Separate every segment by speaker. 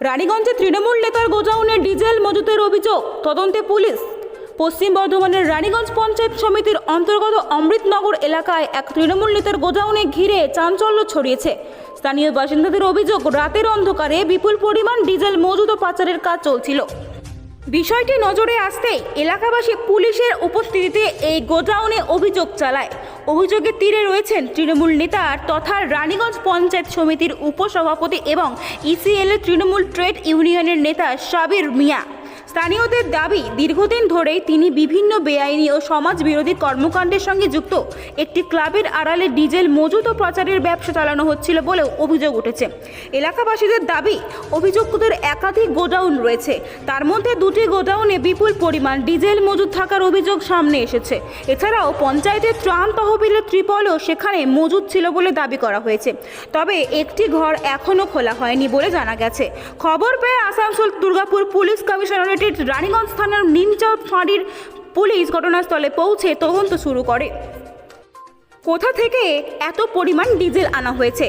Speaker 1: রানীগঞ্জে তৃণমূল নেতার গোডাউনে ডিজেল মজুতের অভিযোগ, তদন্তে পুলিশ। পশ্চিম বর্ধমানের রানীগঞ্জ পঞ্চায়েত সমিতির অন্তর্গত অমৃতনগর এলাকায় এক তৃণমূল নেতার গোডাউনে ঘিরে চাঞ্চল্য ছড়িয়েছে। স্থানীয় বাসিন্দাদের অভিযোগ, রাতের অন্ধকারে বিপুল পরিমাণ ডিজেল মজুত ও পাচারের কাজ চলছিল। বিষয়টি নজরে আসতেই এলাকাবাসী পুলিশের উপস্থিতিতে এই গোডাউনে অভিযোগ চালায়। অভিযোগের তীরে রয়েছেন তৃণমূল নেতার তথা রানীগঞ্জ পঞ্চায়েত সমিতির উপসভাপতি এবং ইসিএল এর তৃণমূল ট্রেড ইউনিয়নের নেতা সাবির মিয়া। স্থানীয়দের দাবি, দীর্ঘদিন ধরেই তিনি বিভিন্ন বেআইনি ও সমাজ বিরোধী কর্মকাণ্ডের সঙ্গে যুক্ত। একটি ক্লাবের আড়ালে ডিজেল মজুত ও পাচারের ব্যবসা চালানো হচ্ছিল বলেও অভিযোগ উঠেছে। এলাকাবাসীদের দাবি, অভিযুক্তদের একাধিক গোডাউন রয়েছে, তার মধ্যে দুটি গোডাউনে বিপুল পরিমাণ ডিজেল মজুত থাকার অভিযোগ সামনে এসেছে। এছাড়াও পঞ্চায়েতের ত্রাণ তহবিলের ত্রিপলও সেখানে মজুত ছিল বলে দাবি করা হয়েছে। তবে একটি ঘর এখনও খোলা হয়নি বলে জানা গেছে। খবর পেয়ে আসানসোল দুর্গাপুর পুলিশ কমিশনারেটের রানীগঞ্জ থানার নিমচাঁদ ফাঁড়ির পুলিশ ঘটনাস্থলে পৌঁছে তদন্ত শুরু করে। কোথা থেকে এত পরিমাণ ডিজেল আনা হয়েছে,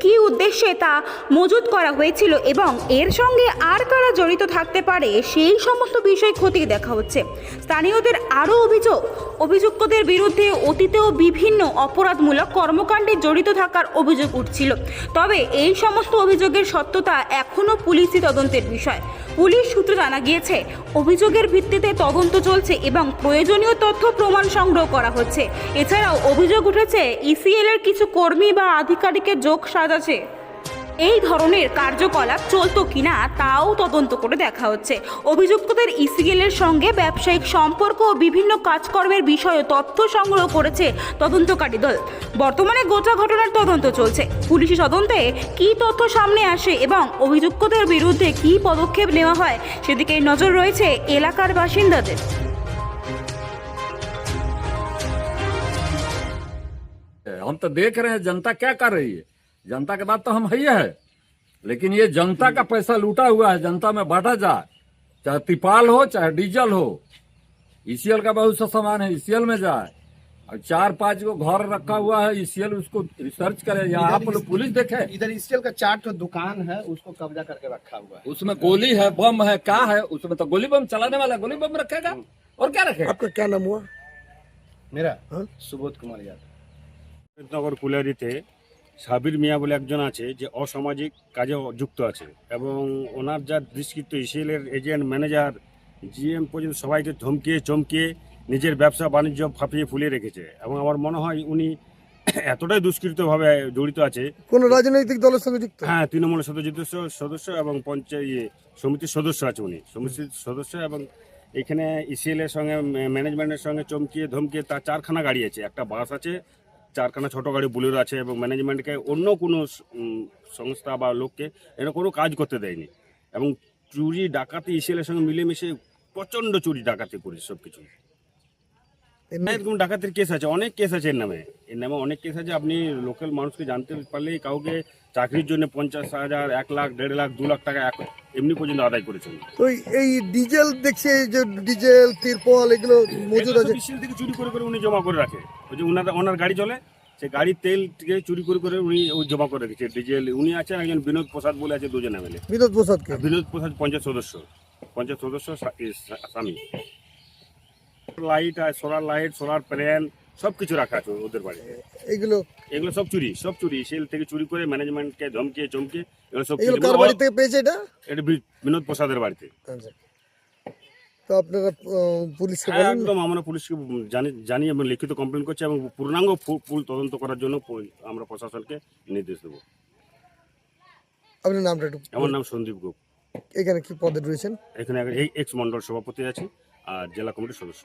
Speaker 1: কী উদ্দেশ্যে তা মজুত করা হয়েছিল এবং এর সঙ্গে আর কারা জড়িত থাকতে পারে, সেই সমস্ত বিষয় খতিয়ে দেখা হচ্ছে। স্থানীয়দের আরও অভিযোগ, অভিযুক্তদের বিরুদ্ধে অতীতেও বিভিন্ন অপরাধমূলক কর্মকাণ্ডে জড়িত থাকার অভিযোগ উঠছিল। তবে এই সমস্ত অভিযোগের সত্যতা এখনও পুলিশি তদন্তের বিষয়। পুলিশ সূত্রে জানা গিয়েছে, অভিযোগের ভিত্তিতে তদন্ত চলছে এবং প্রয়োজনীয় তথ্য প্রমাণ সংগ্রহ করা হচ্ছে। এছাড়াও অভিযোগ উঠেছে ইসিএল এর কিছু কর্মী বা আধিকারিকের যোগসাজ আছে। এই ধরনের কার্যকলাপ চলতো কিনা তাও তদন্ত করে দেখা হচ্ছে। অভিযুক্তদের ইসিএল এর সঙ্গে ব্যবসায়িক সম্পর্ক ও বিভিন্ন কাজকর্মের বিষয়ে তথ্য সংগ্রহ করেছে তদন্তকারী দল। বর্তমানে গোটা ঘটনার তদন্ত চলছে। পুলিশি তদন্তে কী তথ্য সামনে আসে এবং অভিযুক্তদের বিরুদ্ধে কী পদক্ষেপ নেওয়া হয় সেদিকে নজর রয়েছে এলাকার বাসিন্দাদের।
Speaker 2: हम तो देख रहे हैं जनता क्या कर रही है। जनता के बात तो हम है ही है, लेकिन ये जनता का पैसा लूटा हुआ है, जनता में बांटा जाए, चाहे तिपाल हो चाहे डीजल हो। ईसीएल का बहुत सा सामान है, ईसीएल में जाए। और 4-5 को घर रखा हुआ है, ईसीएल उसको रिसर्च करे या आप लोग पुलिस देखे।
Speaker 3: इधर ईसीएल का 4 दुकान है, उसको कब्जा करके रखा हुआ है।
Speaker 2: उसमें गोली है, बम है, क्या है उसमें? तो गोली बम चलाने वाला गोली बम रखेगा और क्या रखेगा।
Speaker 4: आपका क्या नाम हुआ?
Speaker 3: मेरा
Speaker 4: हाँ?
Speaker 3: सुबोध कुमार यादव।
Speaker 5: নগর কুলারিতে সাবির মিয়া বলে একজন আছে, যে অসামাজিক কাজে যুক্ত আছে এবং ওনার যা দৃষ্টিকৃত ইসিএল এর এজেন্ট, ম্যানেজার, জিএম পর্যন্ত সবাইকে ধমকিয়ে চমকিয়ে নিজের ব্যবসা বাণিজ্য ফাঁপিয়ে ফুলিয়ে রেখেছে। এবং আমার মনে হয় উনি এতটাই দুষ্কৃতভাবে জড়িত আছে।
Speaker 4: কোন রাজনৈতিক দলের সঙ্গে যুক্ত?
Speaker 5: হ্যাঁ, তৃণমূলের সদস্য এবং পঞ্চায়েত সমিতির সদস্য আছে উনি, সমিতির সদস্য। এবং এখানে ইসিএল এর সঙ্গে ম্যানেজমেন্টের সঙ্গে চমকিয়ে ধমকিয়ে তার 4খানা গাড়ি আছে, একটা বাস আছে, 4খানা ছোট গাড়ি বুলেরো আছে এবং ম্যানেজমেন্টকে অন্য কোনো সংস্থা বা লোককে এরা কোনো কাজ করতে দেয়নি। এবং চুরি ডাকাতি ইসিএলের সঙ্গে মিলেমিশে প্রচণ্ড চুরি ডাকাতি করি সব কিছু। এরকম ডাকাতির কেস আছে, অনেক কেস আছে এর নামে অনেক কেস আছে। আপনি লোকাল মানুষকে জানতে পারলেই কাউকে চাকরির জন্য 50,000, 1 লাখ, 1.5 লাখ, 2 লাখ টাকা এমনি পর্যন্ত আদায় করেছেন।
Speaker 4: তো এই ডিজেল দেখছি, যে ডিজেল তিরপল এগুলো মজুদ আছে,
Speaker 5: ইসিএল থেকে চুরি করে উনি জমা করে রাখে। ওই যে ওনার গাড়ি চলে, সে গাড়ির তেল থেকে চুরি করে উনি ওই জমা করে রেখেছে ডিজেল। উনি আছেন একজন বিনোদ প্রসাদ বলে আছে, দুজনে মিলে।
Speaker 4: বিনোদ প্রসাদকে?
Speaker 5: বিনোদ প্রসাদ পঞ্চায়েত সদস্য স্বামী। লাইট আর সোলার লাইট, সোলার প্যানেল সবকিছু রাখা আছে ওদের বাড়িতে। এগুলো সব চুরি ইসিএল থেকে চুরি করে ম্যানেজমেন্টকে ধমকিয়ে চমকে এগুলো সব চুরি।
Speaker 4: কার বাড়ি থেকে পেয়েছে এটা?
Speaker 5: এটা বিনোদ প্রসাদের বাড়িতে।
Speaker 4: আচ্ছা, তো আপনারা পুলিশকে বলেন?
Speaker 5: একদম, আমরা পুলিশকে জানিয়ে এবং লিখিত কমপ্লেন করছি এবং পূর্ণাঙ্গ ফুল তদন্ত করার জন্য আমরা প্রশাসনকে নির্দেশ দেবো।
Speaker 4: আপনার নামটা একটু?
Speaker 5: আমার নাম সন্দীপ গোপ।
Speaker 4: এখানে কি পদে রয়েছেন?
Speaker 5: এখানে এক্স মন্ডল সভাপতি আছি আর জেলা কমিটির সদস্য।